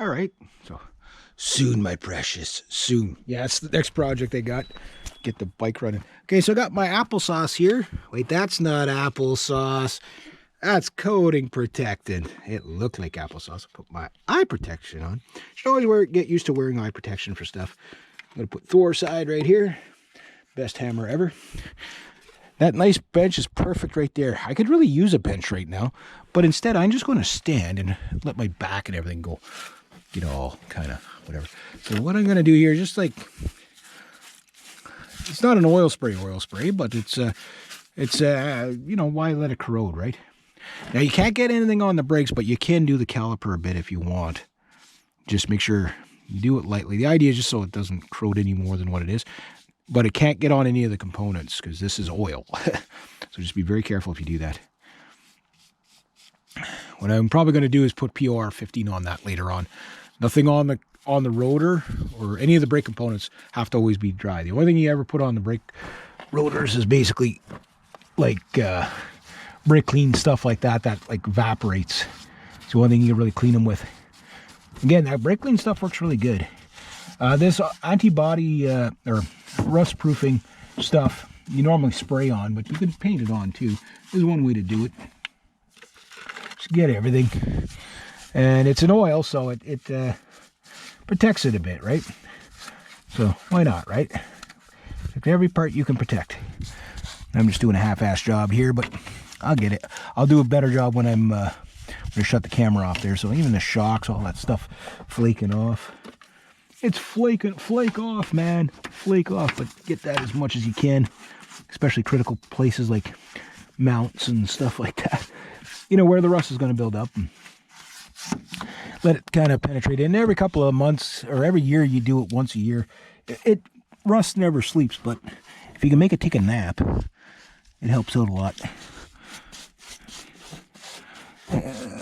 All right, so soon, my precious, soon. Yeah, it's the next project I got. Get the bike running. Okay, so I got my applesauce here. Wait, that's not applesauce. That's coating protectant. It looked like applesauce. I put my eye protection on. Should always get used to wearing eye protection for stuff. I'm going to put Thor side right here. Best hammer ever. That nice bench is perfect right there. I could really use a bench right now, but instead I'm just going to stand and let my back and everything go, get all kind of whatever. So what I'm going to do here, just like, it's not an oil spray, but it's you know, why let it corrode, right? Now you can't get anything on the brakes, but you can do the caliper a bit if you want. Just make sure you do it lightly. The idea is just so it doesn't corrode any more than what it is. But it can't get on any of the components because this is oil. So just be very careful if you do that. What I'm probably going to do is put POR 15 on that later on. Nothing on the rotor or any of the brake components have to always be dry. The only thing you ever put on the brake rotors is basically like brake clean stuff like that like evaporates. It's the only thing you can really clean them with. Again, that brake clean stuff works really good. This antibody or rust proofing stuff you normally spray on, but you can paint it on too. This is one way to do it. Just get everything. And it's an oil, so it protects it a bit, right? So why not, right? Every part you can protect. I'm just doing a half-ass job here, but I'll get it. I'll do a better job when I'm going to shut the camera off there. So even the shocks, all that stuff flaking off. It's flake off, man. Flake off, but get that as much as you can, especially critical places like mounts and stuff like that. You know, where the rust is going to build up. And let it kind of penetrate in. Every couple of months or every year you do it once a year. Rust never sleeps, but if you can make it take a nap, it helps out a lot.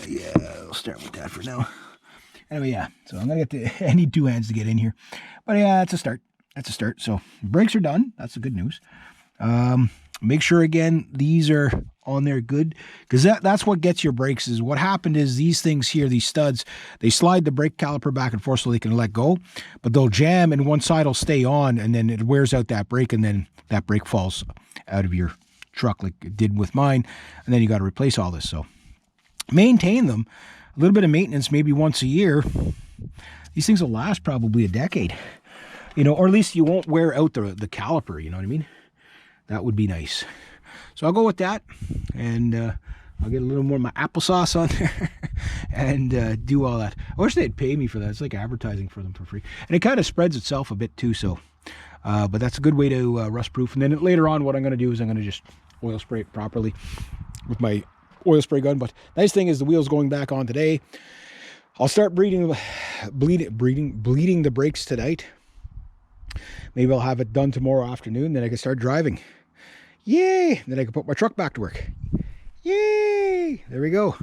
Yeah, I'll start with that for now. Anyway, yeah, so I'm going to get to, I need two hands to get in here. But yeah, that's a start. That's a start. So brakes are done. That's the good news. Make sure, again, these are on there good. Because that's what gets your brakes is what happened is these things here, these studs, they slide the brake caliper back and forth so they can let go. But they'll jam and one side will stay on and then it wears out that brake and then that brake falls out of your truck like it did with mine. And then you got to replace all this. So maintain them. A little bit of maintenance, maybe once a year. These things will last probably a decade, you know, or at least you won't wear out the caliper, you know what I mean? That would be nice. So I'll go with that, and I'll get a little more of my applesauce on there and do all that. I wish they'd pay me for that. It's like advertising for them for free. And it kind of spreads itself a bit too, so. But that's a good way to rust proof. And then later on, what I'm going to do is I'm going to just oil spray it properly with my oil spray gun. But nice thing is the wheel's going back on today. I'll start bleeding the brakes tonight. Maybe I'll have it done tomorrow afternoon. Then I can start driving. Yay! Then I can put my truck back to work. Yay! There we go.